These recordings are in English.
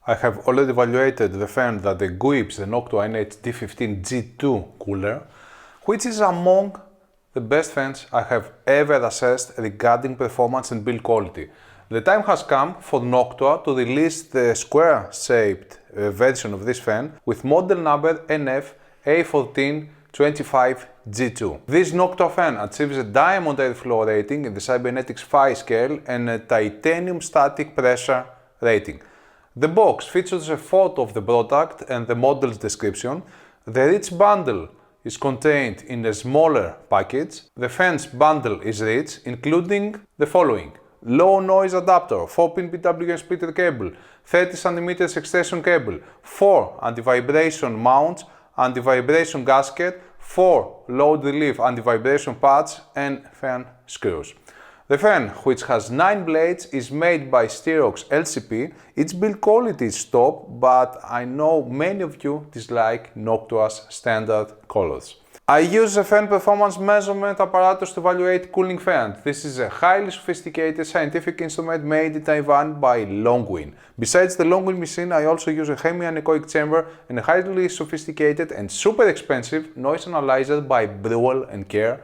I have already evaluated the fan that the GUIPS, the Noctua NH-D15G2 cooler, which is among the best fans I have ever assessed regarding performance and build quality. The time has come for Noctua to release the square-shaped version of this fan with model number NF-A14x25G2. This Noctua fan achieves a diamond airflow rating in the cybernetics phi scale and a titanium static pressure rating. The box features a photo of the product and the model's description. The rich bundle is contained in a smaller package. The fan's bundle is rich, including the following: low noise adapter, 4-pin PWM splitter cable, 30 cm extension cable, 4 anti-vibration mounts, anti-vibration gasket, 4 load relief anti-vibration pads and fan screws. The fan, which has 9 blades, is made by Stereox LCP. Its build quality is top, but I know many of you dislike Noctua's standard colors. I use a fan performance measurement apparatus to evaluate cooling fans. This is a highly sophisticated scientific instrument made in Taiwan by Longwin. Besides the Longwin machine, I also use a hemianechoic chamber and a highly sophisticated and super expensive noise analyzer by Brewell & Kerr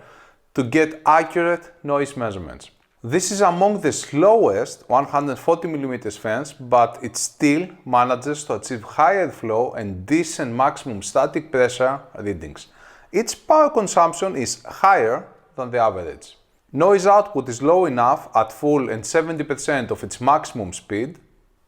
to get accurate noise measurements. This is among the slowest 140mm fans, but it still manages to achieve high airflow and decent maximum static pressure readings. Its power consumption is higher than the average. Noise output is low enough at full and 70% of its maximum speed.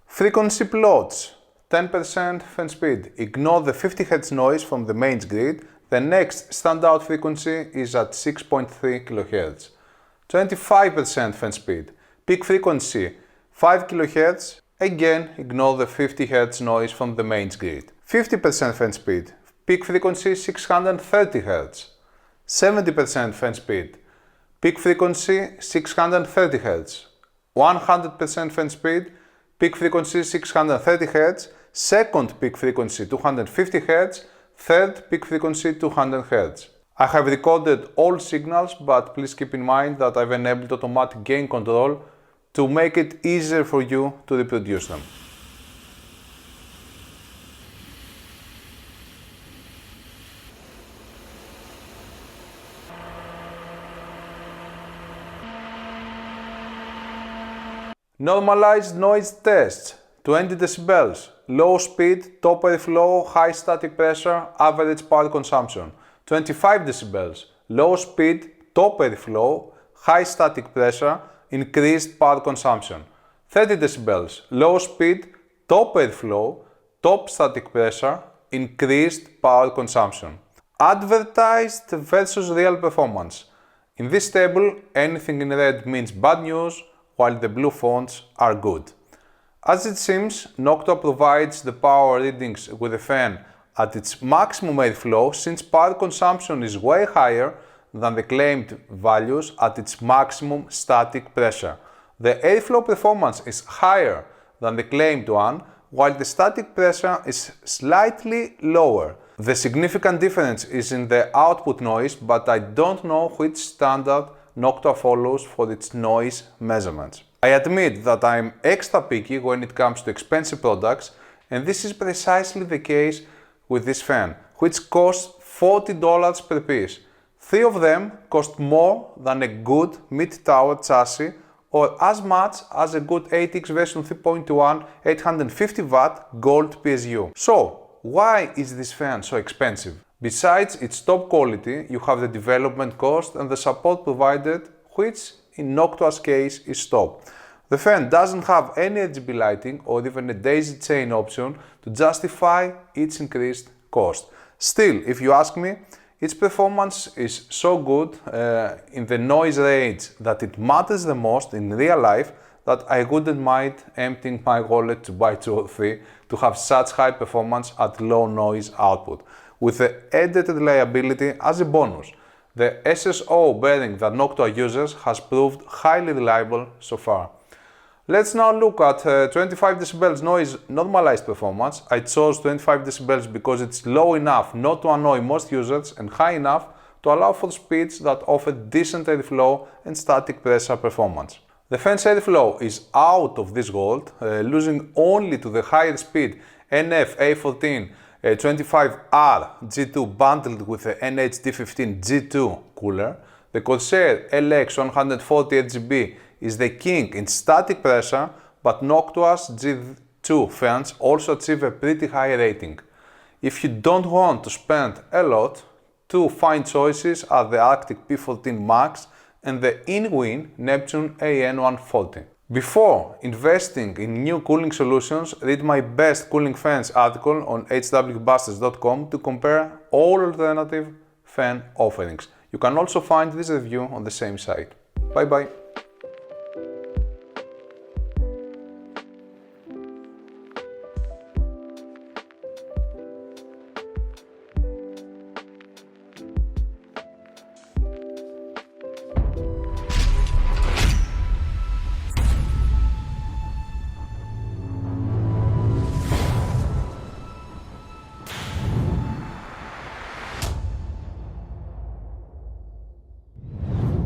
Frequency plots, 10% fan speed. Ignore the 50 Hz noise from the mains grid. The next standout frequency is at 6.3 kHz. 25% fan speed. Peak frequency 5 kHz. Again, ignore the 50 Hz noise from the mains grid. 50% fan speed. Peak frequency 630 Hz. 70% fan speed. Peak frequency 630 Hz. 100% fan speed. Peak frequency 630 Hz. Second peak frequency 250 Hz. Third peak frequency 200 Hz. I have recorded all signals, but please keep in mind that I've enabled automatic gain control to make it easier for you to reproduce them. Normalized noise tests: 20 decibels, low speed, top airflow, high static pressure, average power consumption. 25 decibels, low speed, top airflow, high static pressure, increased power consumption. 30 decibels, low speed, top airflow, top static pressure, increased power consumption. Advertised versus real performance. In this table, anything in red means bad news, while the blue fonts are good. As it seems, Noctua provides the power readings with the fan at its maximum airflow, since power consumption is way higher than the claimed values at its maximum static pressure. The airflow performance is higher than the claimed one, while the static pressure is slightly lower. The significant difference is in the output noise, but I don't know which standard Noctua follows for its noise measurements. I admit that I'm extra picky when it comes to expensive products, and this is precisely the case with this fan, which costs $40 per piece. 3 of them cost more than a good mid-tower chassis or as much as a good ATX version 3.1 850W gold PSU. So, why is this fan so expensive? Besides its top quality, you have the development cost and the support provided, which in Noctua's case is top. The fan doesn't have any RGB lighting or even a daisy chain option to justify its increased cost. Still, if you ask me, its performance is so good in the noise range that it matters the most in real life that I wouldn't mind emptying my wallet to buy 2 or 3 to have such high performance at low noise output, with the added reliability as a bonus. The SSO bearing that Noctua uses has proved highly reliable so far. Let's now look at 25 decibels noise normalized performance. I chose 25 decibels because it's low enough not to annoy most users and high enough to allow for speeds that offer decent airflow and static pressure performance. The fan's airflow is out of this world, losing only to the higher speed NF-A14x25R G2 bundled with the NH-D15 G2 cooler. The Corsair LX140RGB is the king in static pressure, but Noctua's G2 fans also achieve a pretty high rating. If you don't want to spend a lot, two fine choices are the Arctic P14 Max and the in-win Neptune AN140. Before investing in new cooling solutions, read my best cooling fans article on hwbusters.com to compare all alternative fan offerings. You can also find this review on the same site. Bye bye.